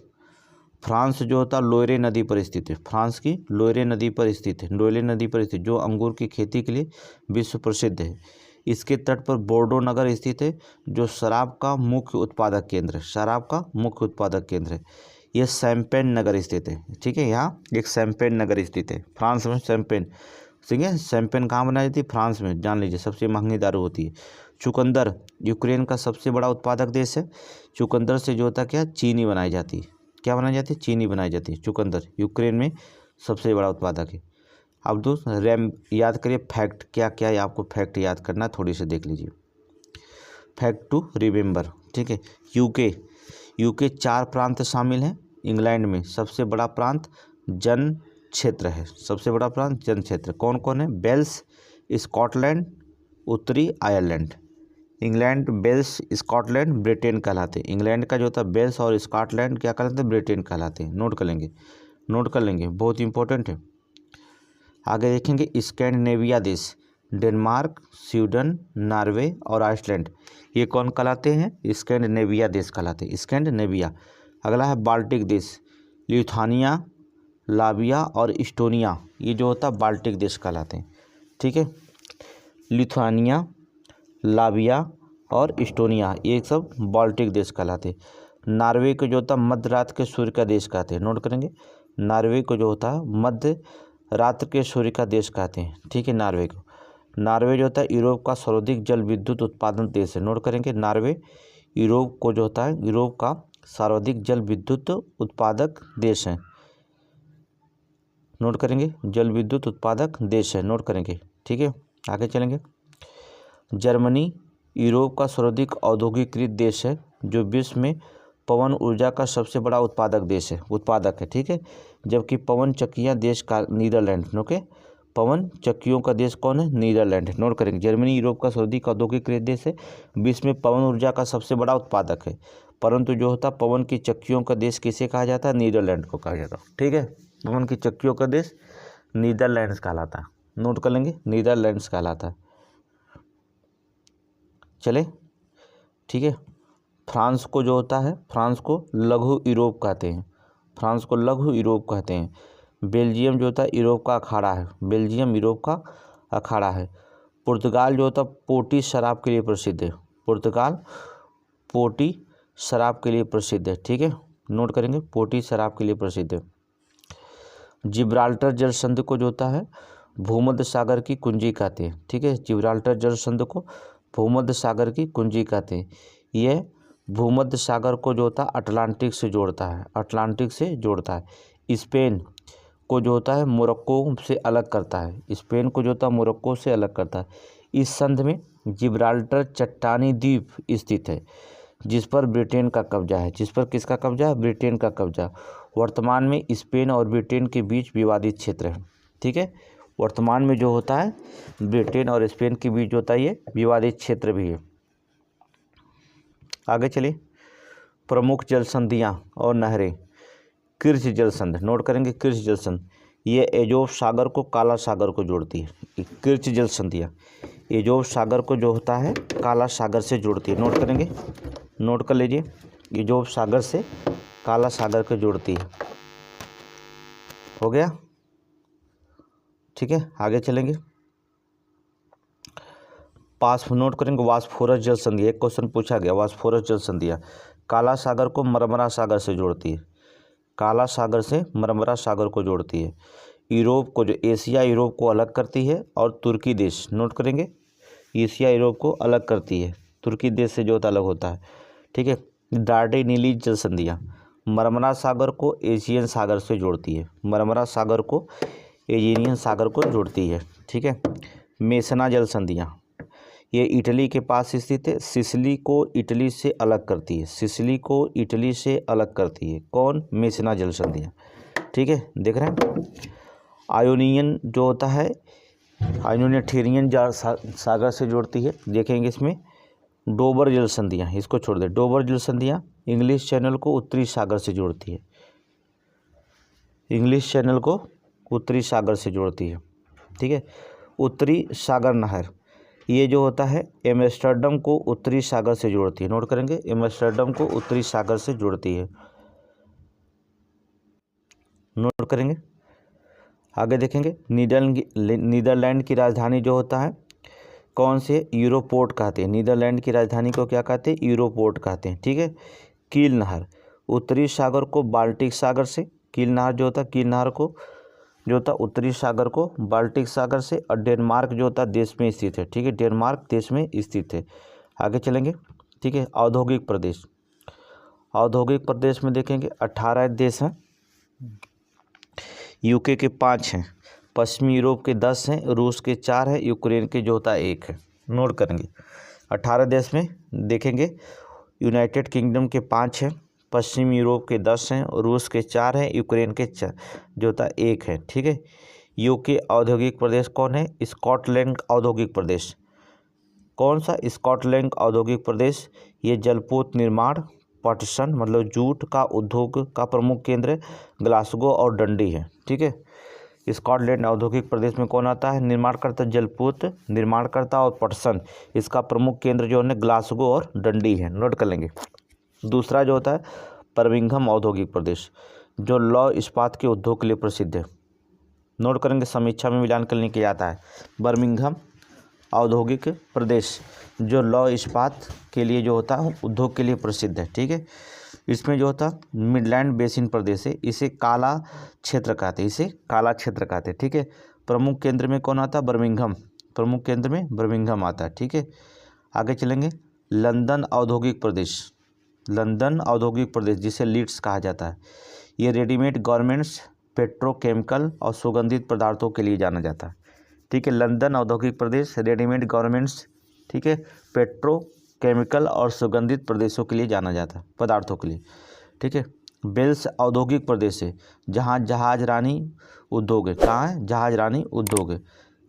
फ्रांस जो होता है लोयरे नदी पर स्थित है, फ्रांस की लोयरे नदी पर स्थित है, लोयरे नदी पर स्थित जो अंगूर की खेती के लिए विश्व प्रसिद्ध है। इसके तट पर बोर्डो नगर स्थित है जो शराब का मुख्य उत्पादक केंद्र है, शराब का मुख्य उत्पादक केंद्र है। यह शैम्पेन नगर स्थित है। ठीक है। यहाँ एक शैम्पेन नगर स्थित है फ्रांस में, शैम्पेन। ठीक है। शैम्पेन कहाँ बनाई जाती है? फ्रांस में, जान लीजिए, सबसे महंगी दारू होती है। चुकंदर यूक्रेन का सबसे बड़ा उत्पादक देश है। चुकंदर से जो होता क्या? चीनी बनाई जाती है। क्या बनाई जाती है? चीनी बनाई जाती है। चुकंदर यूक्रेन में सबसे बड़ा उत्पादक है। अब दोस्त रैम याद करिए, फैक्ट क्या क्या है आपको फैक्ट याद करना है, थोड़ी से देख लीजिए। Fact to remember. ठीक है। यूके 4 प्रांत शामिल हैं। इंग्लैंड में सबसे बड़ा प्रांत जन क्षेत्र है, सबसे बड़ा प्रांत जन क्षेत्र कौन कौन है? वेल्स, स्कॉटलैंड, उत्तरी Ireland. England, Wales, Scotland Britain कहलाते हैं। इंग्लैंड का जो होता है वेल्स और स्कॉटलैंड क्या कहलाते हैं? ब्रिटेन कहलाते हैं। नोट कर लेंगे, नोट कर लेंगे, बहुत इंपॉर्टेंट है। आगे देखेंगे स्कैंडिनेविया देश डेनमार्क, स्वीडन, नॉर्वे और आइसलैंड, ये कौन कहलाते हैं? स्कैंडिनेविया देश कहलाते हैं, स्कैंडिनेविया। अगला है बाल्टिक देश लिथुआनिया, लाविया और इस्टोनिया, ये जो होता है बाल्टिक देश कहलाते हैं। ठीक है। लिथुआनिया, लाविया और इस्टोनिया ये सब बाल्टिक देश कहलाते हैं। नॉर्वे को जो होता है मध्य रात के सूर्य का देश कहते हैं, नोट करेंगे। नॉर्वे को जो होता है मध्य रात्र के सूर्य का देश कहते हैं, ठीक है, नॉर्वे को। नॉर्वे जो होता है यूरोप का सर्वाधिक जल विद्युत उत्पादन देश है। नोट करेंगे, नॉर्वे यूरोप को जो होता है यूरोप का सर्वाधिक जल विद्युत उत्पादक देश है। नोट करेंगे, जल विद्युत उत्पादक देश है, नोट करेंगे, ठीक है। आगे चलेंगे। जर्मनी यूरोप का सर्वाधिक औद्योगिकीकृत देश है, जो विश्व में पवन ऊर्जा का सबसे बड़ा उत्पादक है, ठीक है। जबकि पवन चक्कियां देश का नीदरलैंड, ओके, पवन चक्कियों का देश कौन है? नीदरलैंड है। नोट करेंगे, जर्मनी यूरोप का सर्वाधिक औद्योगिकीकृत देश है, विश्व में पवन ऊर्जा का सबसे बड़ा उत्पादक है, परंतु जो होता पवन की चक्कियों का देश किसे कहा जाता है? नीदरलैंड को कहा जाता है, ठीक है। पवन की चक्कियों का देश नीदरलैंड्स कहलाता है। नोट कर लेंगे, नीदरलैंड्स कहलाता है। चले, ठीक है। फ्रांस को जो होता है, फ्रांस को लघु यूरोप कहते हैं, फ्रांस को लघु यूरोप कहते हैं। बेल्जियम जो होता है यूरोप का अखाड़ा है, बेल्जियम यूरोप का अखाड़ा है। पुर्तगाल जो होता है पोटी शराब के लिए प्रसिद्ध है, पुर्तगाल पोटी शराब के लिए प्रसिद्ध है, ठीक है। नोट करेंगे, पोटी शराब के लिए प्रसिद्ध है। जिब्राल्टर जल संधि को जो होता है भूमध्य सागर की कुंजी कहते हैं, ठीक है। जिब्राल्टर जल संधि को भूमध्य सागर की कुंजी कहते हैं। यह भूमध्य सागर को जो होता है अटलांटिक से जोड़ता है, अटलांटिक से जोड़ता है। स्पेन को जो होता है मोरक्को से अलग करता है, स्पेन को जो होता है मोरक्को से अलग करता है। इस संधि में जिब्राल्टर चट्टानी द्वीप स्थित है, जिस पर ब्रिटेन का कब्जा है, जिस पर किसका कब्जा है? ब्रिटेन का कब्जा। वर्तमान में स्पेन और ब्रिटेन के बीच विवादित क्षेत्र है, ठीक है। वर्तमान में जो होता है ब्रिटेन और स्पेन के बीच होता है ये विवादित क्षेत्र भी है। आगे चलिए, प्रमुख जल संधियाँ और नहरें। किर्च जल संधि, नोट करेंगे, किर्च जल संधि ये एजोव सागर को काला सागर को जोड़ती है। किर्च जल संधियाँ एजोव सागर को जो होता है काला सागर से जोड़ती है। नोट करेंगे, नोट कर लीजिए, एजोव सागर से काला सागर को जोड़ती है। हो गया, ठीक है। आगे चलेंगे, नोट करेंगे वास्फोरस जल संधि, एक क्वेश्चन पूछा गया, वास्फोरस जल संधियाँ काला सागर को मरमरा सागर से जोड़ती है, काला सागर से मरमरा सागर को जोड़ती है। यूरोप को जो एशिया यूरोप को अलग करती है, और तुर्की देश, नोट करेंगे, एशिया यूरोप को अलग करती है, तुर्की देश से जो अलग होता है, ठीक है। डार्डेनीली जल संधियाँ मरमरा सागर को एशियन सागर से जोड़ती है, मरमरा सागर को एजियन सागर को जोड़ती है, ठीक है। मेसना जल संधियाँ ये इटली के पास स्थित है, सिसिली को इटली से अलग करती है, सिसिली को इटली से अलग करती है। कौन? मेसना जल संधियाँ, ठीक है। देख रहे हैं, आयोनियन जो होता है आयोनियन सागर से जोड़ती है। देखेंगे इसमें डोबर जल संधियाँ, इसको छोड़ दे, डोबर जल संधियाँ इंग्लिश चैनल को उत्तरी सागर से जोड़ती है, इंग्लिश चैनल को उत्तरी सागर से जोड़ती है, ठीक है। उत्तरी सागर नहर ये जो होता है एम्स्टर्डम को उत्तरी सागर से जोड़ती है। नोट करेंगे, एम्स्टर्डम को उत्तरी सागर से जोड़ती है। नोट करेंगे, आगे देखेंगे, नीदरलैंड की राजधानी जो होता है कौन से? यूरोपोर्ट कहते हैं। नीदरलैंड की राजधानी को क्या कहते हैं? यूरोपोर्ट कहते हैं, ठीक है। कील नहर उत्तरी सागर को बाल्टिक सागर से, कील नहर जो होता है कील नहर को जो होता है उत्तरी सागर को बाल्टिक सागर से, और डेनमार्क जो होता है देश में स्थित है, ठीक है, डेनमार्क देश में स्थित है। आगे चलेंगे, ठीक है। औद्योगिक प्रदेश, औद्योगिक प्रदेश में देखेंगे 18 देश हैं, यूके के 5 हैं, पश्चिमी यूरोप के 10 हैं, रूस के 4 हैं, यूक्रेन के जो होता है 1 है। नोट करेंगे, 18 देश में देखेंगे यूनाइटेड किंगडम के 5 हैं, पश्चिमी यूरोप के 10 हैं, रूस के 4 हैं, यूक्रेन के जो होता है 1 है, ठीक है। यूके औद्योगिक प्रदेश कौन है? स्कॉटलैंड औद्योगिक प्रदेश। कौन सा? स्कॉटलैंड औद्योगिक प्रदेश। ये जलपोत निर्माण, पटसन मतलब जूट का उद्योग का प्रमुख केंद्र ग्लासगो और डंडी है, ठीक है। स्कॉटलैंड औद्योगिक प्रदेश में कौन आता है? निर्माणकर्ता, जलपोत निर्माणकर्ता और पटसन, इसका प्रमुख केंद्र जो है ग्लासगो और डंडी है। नोट कर लेंगे। दूसरा जो होता है बर्मिंघम औद्योगिक प्रदेश, जो लौह इस्पात के उद्योग के लिए प्रसिद्ध है। नोट करेंगे, समीक्षा में मिलान करने के लिए आता है बर्मिंघम औद्योगिक प्रदेश, जो लौह इस्पात के लिए जो होता है उद्योग के लिए प्रसिद्ध है, ठीक है। इसमें जो होता मिडलैंड बेसिन प्रदेश है, इसे काला क्षेत्र कहते हैं, इसे काला क्षेत्र कहते हैं। ठीक है, प्रमुख केंद्र में कौन आता है? बर्मिंघम, प्रमुख केंद्र में बर्मिंघम आता है। ठीक है, आगे चलेंगे। लंदन औद्योगिक प्रदेश, लंदन औद्योगिक प्रदेश जिसे लीड्स कहा जाता है, ये रेडीमेड गारमेंट्स, पेट्रोकेमिकल और सुगंधित पदार्थों के लिए जाना जाता है। ठीक है, लंदन औद्योगिक प्रदेश, रेडीमेड गारमेंट्स, ठीक है, पेट्रोकेमिकल और सुगंधित प्रदेशों के लिए जाना जाता है, पदार्थों के लिए। ठीक है, वेल्स औद्योगिक प्रदेश है जहाँ जहाज रानी उद्योग है। कहाँ है? जहाज रानी उद्योग है।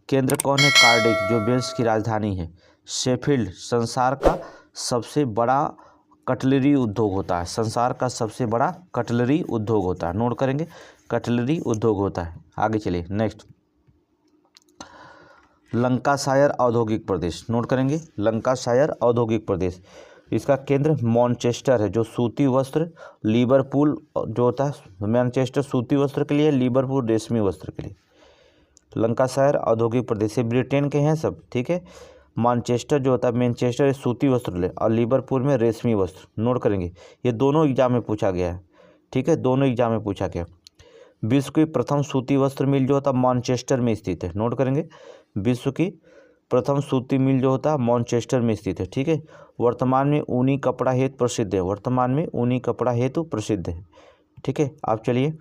केंद्र कौन है? कार्डिफ, जो वेल्स की राजधानी है। शेफील्ड संसार का सबसे बड़ा कटलरी उद्योग होता है, संसार का सबसे बड़ा कटलरी उद्योग होता है। नोट करेंगे, कटलरी उद्योग होता है। आगे चलिए नेक्स्ट। लंकाशायर औद्योगिक प्रदेश, नोट करेंगे, लंकाशायर औद्योगिक प्रदेश, इसका केंद्र मैनचेस्टर है, जो सूती वस्त्र, लिवरपूल जो होता है, मैनचेस्टर सूती वस्त्र के लिए, लिवरपूल रेशमी वस्त्र के लिए। लंकाशायर औद्योगिक प्रदेश से ब्रिटेन के हैं सब। ठीक है, मैनचेस्टर जो होता है, मैनचेस्टर सूती वस्त्र ले, और लिवरपूल में रेशमी वस्त्र। नोट करेंगे, ये दोनों एग्जाम में पूछा गया है। ठीक है, दोनों एग्जाम में पूछा गया। विश्व की प्रथम सूती वस्त्र मिल जो होता है मैनचेस्टर में स्थित है। नोट करेंगे, विश्व की प्रथम सूती मिल जो होता है मैनचेस्टर में स्थित है। ठीक है, वर्तमान में ऊनी कपड़ा हेतु प्रसिद्ध है, वर्तमान में ऊनी कपड़ा हेतु प्रसिद्ध है। ठीक है, आप चलिए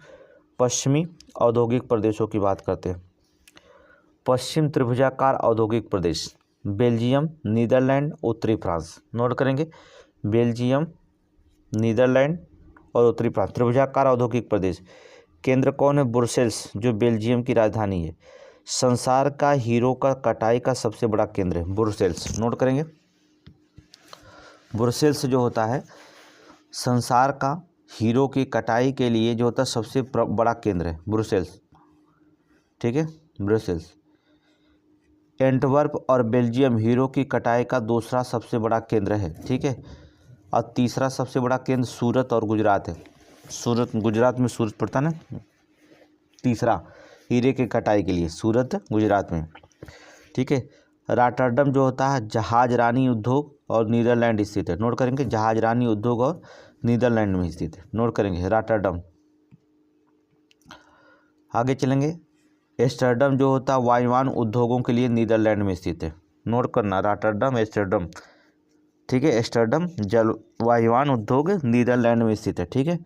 पश्चिमी औद्योगिक प्रदेशों की बात करते हैं। पश्चिम त्रिभुजाकार औद्योगिक प्रदेश, बेल्जियम, नीदरलैंड, उत्तरी फ्रांस। नोट करेंगे, बेल्जियम, नीदरलैंड और उत्तरी फ्रांस, त्रिभुजाकार औद्योगिक प्रदेश। केंद्र कौन है? ब्रुसेल्स, जो बेल्जियम की राजधानी है। संसार का हीरो का कटाई का सबसे बड़ा केंद्र है ब्रुसेल्स। नोट करेंगे, ब्रुसेल्स जो होता है संसार का हीरो की कटाई के लिए जो होता है सबसे बड़ा केंद्र है ब्रुसेल्स। ठीक है, ब्रुसेल्स। एंटवर्प और बेल्जियम हीरो की कटाई का दूसरा सबसे बड़ा केंद्र है। ठीक है, और तीसरा सबसे बड़ा केंद्र सूरत और गुजरात है। सूरत, गुजरात में सूरत पड़ता ना। तीसरा हीरे की कटाई के लिए सूरत गुजरात में। ठीक है, रॉटरडम जो होता है जहाज रानी उद्योग और नीदरलैंड स्थित है। नोट करेंगे, जहाज रानी उद्योग और नीदरलैंड में स्थित है। नोट करेंगे रॉटरडम। आगे चलेंगे। एम्स्टर्डम जो होता है वायुयान उद्योगों के लिए नीदरलैंड में स्थित है। नोट करना, रॉटरडम, एम्स्टर्डम। ठीक है, एम्स्टर्डम जल वायुयान उद्योग नीदरलैंड में स्थित है। ठीक है,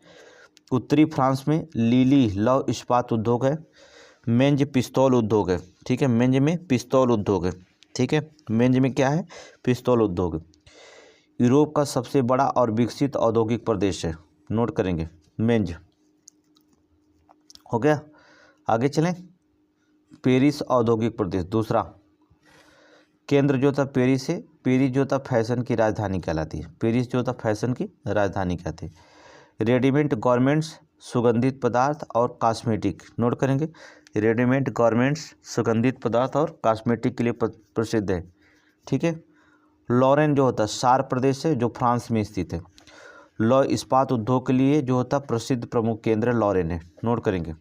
उत्तरी फ्रांस में लीली लौह इस्पात उद्योग है। मेंज पिस्तौल उद्योग है। ठीक है, मेंज में पिस्तौल उद्योग है। ठीक है, मेंज में क्या है? पिस्तौल उद्योग। यूरोप का सबसे बड़ा और विकसित औद्योगिक प्रदेश है। नोट करेंगे, मेंज। हो गया, आगे चलें। पेरिस औद्योगिक प्रदेश दूसरा। केंद्र जो था पेरिस है, पेरिस जो था फैशन की राजधानी कहलाती है, पेरिस जो था फैशन की राजधानी कहते हैं। रेडीमेड गारमेंट्स, सुगंधित पदार्थ और कॉस्मेटिक। नोट करेंगे, रेडीमेड गारमेंट्स, सुगंधित पदार्थ और कॉस्मेटिक के लिए प्रसिद्ध है। ठीक है, लॉरेन जो होता है सार प्रदेश है, जो फ्रांस में स्थित है। लौह इस्पात उद्योग के लिए जो होता प्रसिद्ध प्रमुख केंद्र लॉरेन है। नोट करेंगे,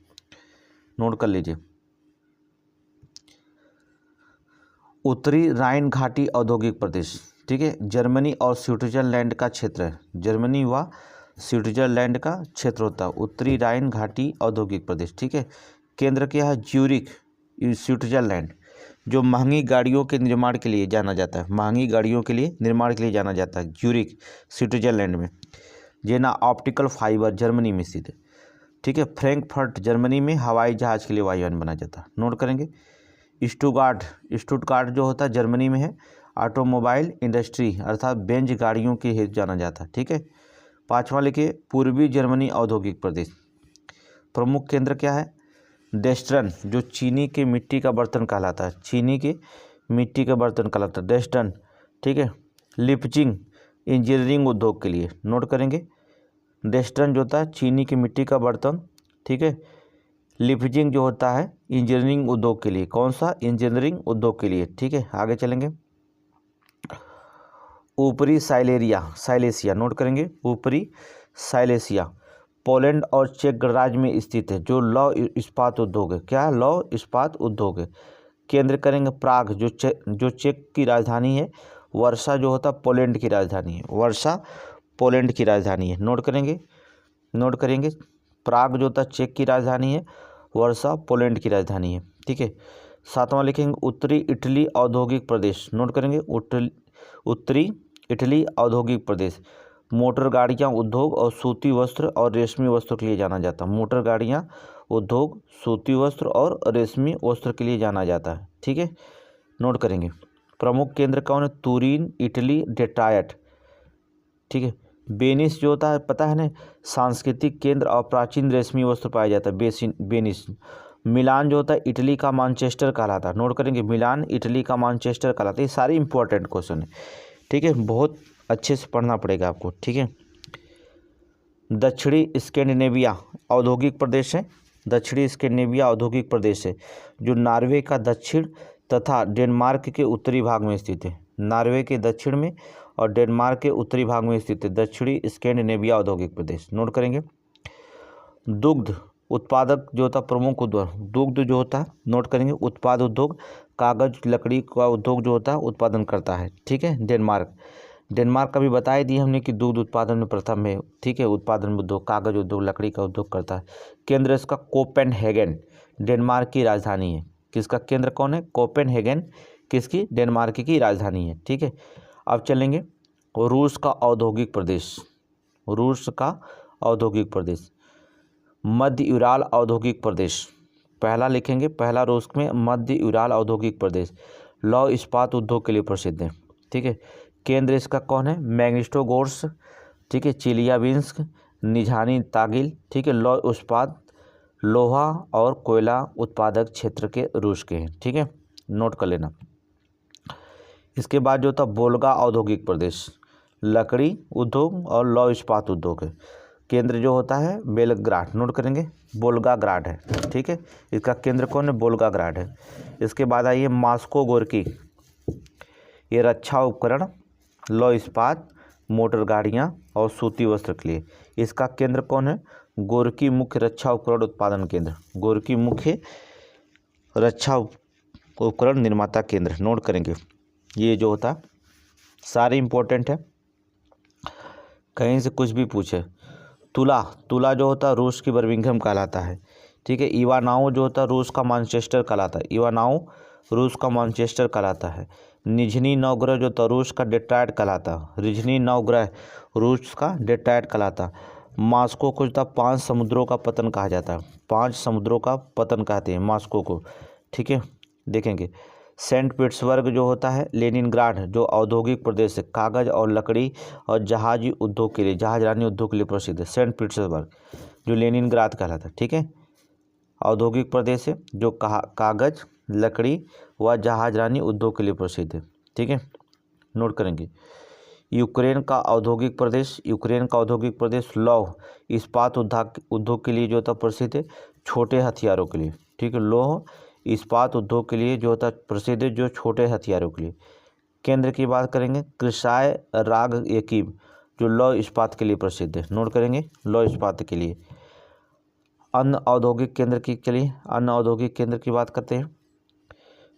नोट कर लीजिए। उत्तरी राइन घाटी औद्योगिक प्रदेश। ठीक है, जर्मनी और स्विट्जरलैंड का क्षेत्र है, जर्मनी व स्विट्जरलैंड का क्षेत्र होता है उत्तरी राइन घाटी औद्योगिक प्रदेश। ठीक है, केंद्र क्या है? ज्यूरिख, स्विट्जरलैंड, जो महंगी गाड़ियों के निर्माण के लिए जाना जाता है, महंगी गाड़ियों के लिए निर्माण के लिए जाना जाता है, ज्यूरिख स्विट्जरलैंड में। जेना ऑप्टिकल फाइबर जर्मनी में स्थित है। ठीक है, फ्रैंकफर्ट जर्मनी में हवाई जहाज के लिए वायुयान बना जाता है। नोट करेंगे। स्टुटगार्ट जो होता है जर्मनी में है, ऑटोमोबाइल इंडस्ट्री अर्थात बेंज गाड़ियों के हेतु जाना जाता है। ठीक है, पाँचवा लिखिए, पूर्वी जर्मनी औद्योगिक प्रदेश। प्रमुख केंद्र क्या है? डेस्टन, जो चीनी के मिट्टी का बर्तन कहलाता है, चीनी के मिट्टी का बर्तन कहलाता है डेस्टन। ठीक है, लिपचिंग इंजीनियरिंग उद्योग के लिए। नोट करेंगे, डेस्टन जो होता है चीनी की मिट्टी का बर्तन। ठीक है, लिपचिंग जो होता है इंजीनियरिंग उद्योग के लिए। कौन सा? इंजीनियरिंग उद्योग के लिए। ठीक है, आगे चलेंगे। ऊपरी साइलेशिया, नोट करेंगे, ऊपरी साइलेशिया पोलैंड और चेक गणराज्य में स्थित है, जो लौह इस्पात उद्योग है। क्या? लौह इस्पात उद्योग है। केंद्र करेंगे प्राग, जो चेक की राजधानी है। वर्षा जो होता पोलैंड की राजधानी है, वर्षा पोलैंड की राजधानी है। नोट करेंगे। प्राग जो होता है चेक की राजधानी है। वर्सा पोलैंड की राजधानी है। ठीक है। 7वां लिखेंगे उत्तरी इटली औद्योगिक प्रदेश। नोट करेंगे उत्तरी इटली औद्योगिक प्रदेश। मोटर गाड़ियाँ उद्योग और सूती वस्त्र और रेशमी वस्त्र के लिए जाना जाता है। मोटर गाड़ियाँ उद्योग, सूती वस्त्र और रेशमी वस्त्र के लिए जाना जाता है। ठीक है। नोट करेंगे। प्रमुख केंद्र कौन है? तुरीन, इटली, डेट्रॉयट। ठीक है। वेनिस जो होता है पता है ना, सांस्कृतिक केंद्र और प्राचीन रेशमी वस्त्र पाया जाता है वेनिस। मिलान जो होता है इटली का मैनचेस्टर कहलाता है। नोट करेंगे, मिलान इटली का मैनचेस्टर कहलाता है। ये सारे इंपॉर्टेंट क्वेश्चन है। ठीक है, बहुत अच्छे से पढ़ना पड़ेगा आपको। ठीक है। दक्षिणी स्कैंडिनेविया औद्योगिक प्रदेश है। दक्षिणी स्कैंडिनेविया औद्योगिक प्रदेश है जो नॉर्वे का दक्षिण तथा डेनमार्क के उत्तरी भाग में स्थित है। नॉर्वे के दक्षिण में और डेनमार्क के उत्तरी भाग में स्थित है दक्षिणी स्कैंडिनेविया औद्योगिक प्रदेश। नोट करेंगे। दुग्ध उत्पादक जो होता है प्रमुख उद्योग, दुग्ध जो होता है नोट करेंगे, उत्पाद उद्योग, कागज लकड़ी का उद्योग जो होता है उत्पादन करता है। ठीक है। डेनमार्क का भी बता ही दिए हमने कि दुग्ध उत्पादन में प्रथम है। ठीक है। उत्पादन उद्योग, कागज उद्योग, लकड़ी का उद्योग करता है। केंद्र इसका कोपेनहेगन डेनमार्क की राजधानी है। किसका केंद्र कौन है? कोपेनहेगन किसकी? डेनमार्क की राजधानी है। ठीक है। अब चलेंगे रूस का औद्योगिक प्रदेश। रूस का औद्योगिक प्रदेश मध्य यूराल औद्योगिक प्रदेश। पहला लिखेंगे, पहला रूस में मध्य यूराल औद्योगिक प्रदेश लौह इस्पात उद्योग के लिए प्रसिद्ध है। ठीक है। केंद्र इसका कौन है? मैग्निस्टोगोर्स्क। ठीक है। चिलियाबिंस्क, निझानी तागिल। ठीक है। लौह इस्पात, लोहा और कोयला उत्पादक क्षेत्र के रूस के हैं। ठीक है, नोट कर लेना। इसके बाद जो था वोल्गा औद्योगिक प्रदेश लकड़ी उद्योग और लौह इस्पात उद्योग है। केंद्र जो होता है बेलग्राड। नोट करेंगे, वोल्गाग्राड है। ठीक है। इसका केंद्र कौन है? वोल्गाग्राड है। इसके बाद आइए मॉस्को गोर्की, ये रक्षा उपकरण, लौह इस्पात, मोटर गाड़ियाँ और सूती वस्त्र के लिए। इसका केंद्र कौन है? गोर्की मुख्य रक्षा उपकरण उत्पादन केंद्र, गोर्की मुख्य रक्षा उपकरण निर्माता केंद्र। नोट करेंगे। ये जो होता सारे इंपॉर्टेंट है, कहीं से कुछ भी पूछे। तुला जो होता है रूस की बर्मिंघम कहलाता है। ठीक है। इवानाओ जो होता है रूस का मैनचेस्टर कहलाता है। इवानाओ रूस का मैनचेस्टर कहलाता है। निझनी नवग्रह जो होता है रूस का डेट्रॉयट कहलाता है। निझनी नवग्रह रूस का डेट्रॉयट कहलाता है। मॉस्को को जो 5 समुद्रों का पतन कहा जाता है। 5 समुद्रों का पतन कहते हैं मॉस्को को। ठीक है। देखेंगे सेंट पीटर्सबर्ग जो होता है लेनिनग्राड जो औद्योगिक प्रदेश है, कागज और लकड़ी और जहाजी उद्योग के लिए, जहाजरानी उद्योग के लिए प्रसिद्ध है। सेंट पीटर्सबर्ग जो लेनिनग्राड कहलाता है। ठीक है। औद्योगिक प्रदेश है जो कागज, लकड़ी व जहाजरानी उद्योग के लिए प्रसिद्ध है। ठीक है, नोट करेंगे। यूक्रेन का औद्योगिक प्रदेश लौह इस्पात उद्योग के लिए जो होता प्रसिद्ध है, छोटे हथियारों के लिए। ठीक है। लौह इस्पात उद्योग के लिए जो होता प्रसिद्ध है, जो छोटे हथियारों के लिए। केंद्र की बात करेंगे, कृषाय राग यकीम जो लौह इस्पात के लिए प्रसिद्ध है। नोट करेंगे, लौह इस्पात के लिए। अन्य औद्योगिक केंद्र की बात करते हैं।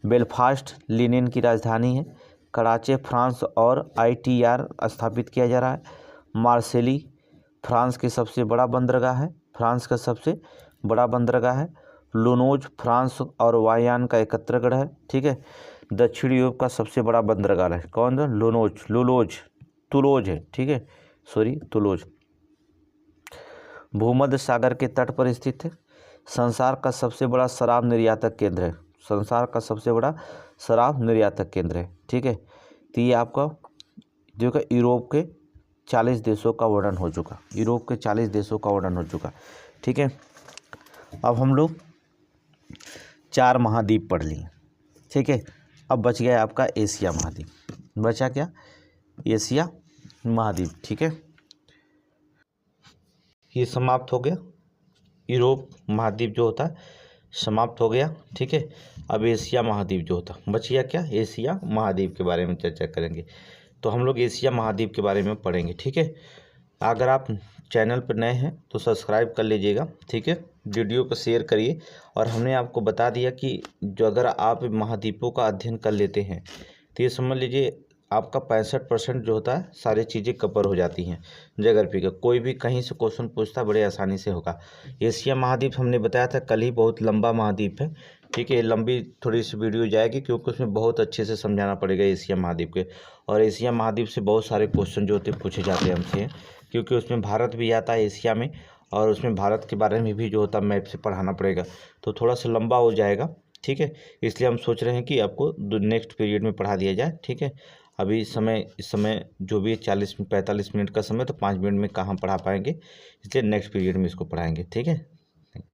बेलफास्ट लिनेन की राजधानी है। कराची फ्रांस और ITR स्थापित किया जा रहा है। मार्सेली फ्रांस की सबसे बड़ा बंदरगाह है। लुनोज फ्रांस और वायुयान का एकत्रगढ़ है। ठीक है। दक्षिण यूरोप का सबसे बड़ा बंदरगाह है कौन सा? तुलोज है। ठीक है, तुलोज भूमध्य सागर के तट पर स्थित है। संसार का सबसे बड़ा शराब निर्यातक केंद्र है। ठीक है। तो ये आपका जो का यूरोप के 40 देशों का वर्णन हो चुका। ठीक है। अब हम लोग 4 महाद्वीप पढ़ लिए। ठीक है। अब बच गया आपका एशिया महाद्वीप। बचा क्या? एशिया महाद्वीप। ठीक है, ये समाप्त हो गया। यूरोप महाद्वीप जो होता है समाप्त हो गया। ठीक है। अब एशिया महाद्वीप जो होता बच गया क्या? एशिया महाद्वीप के बारे में चर्चा करेंगे। तो हम लोग एशिया महाद्वीप के बारे में पढ़ेंगे। ठीक है। अगर आप चैनल पर नए हैं तो सब्सक्राइब कर लीजिएगा। ठीक है। वीडियो को शेयर करिए। और हमने आपको बता दिया कि जो अगर आप महाद्वीपों का अध्ययन कर लेते हैं तो ये समझ लीजिए आपका 65% जो होता है सारी चीज़ें कवर हो जाती हैं ज्योग्राफी का। कोई भी कहीं से क्वेश्चन पूछता बड़े आसानी से होगा। एशिया महाद्वीप हमने बताया था कल ही, बहुत लंबा महाद्वीप है, ठीक है। लंबी थोड़ी सी वीडियो जाएगी क्योंकि उसमें बहुत अच्छे से समझाना पड़ेगा एशिया महाद्वीप के। और एशिया महाद्वीप से बहुत सारे क्वेश्चन जो होते पूछे जाते हैं हमसे, क्योंकि उसमें भारत भी आता है एशिया में, और उसमें भारत के बारे में भी जो होता मैप से पढ़ाना पड़ेगा, तो थोड़ा सा लंबा हो जाएगा, ठीक है। इसलिए हम सोच रहे हैं कि आपको नेक्स्ट पीरियड में पढ़ा दिया जाए, ठीक है। अभी इस समय जो भी 45 मिनट का समय, तो 5 मिनट में कहाँ पढ़ा पाएंगे, इसलिए नेक्स्ट पीरियड में इसको पढ़ाएंगे, ठीक है।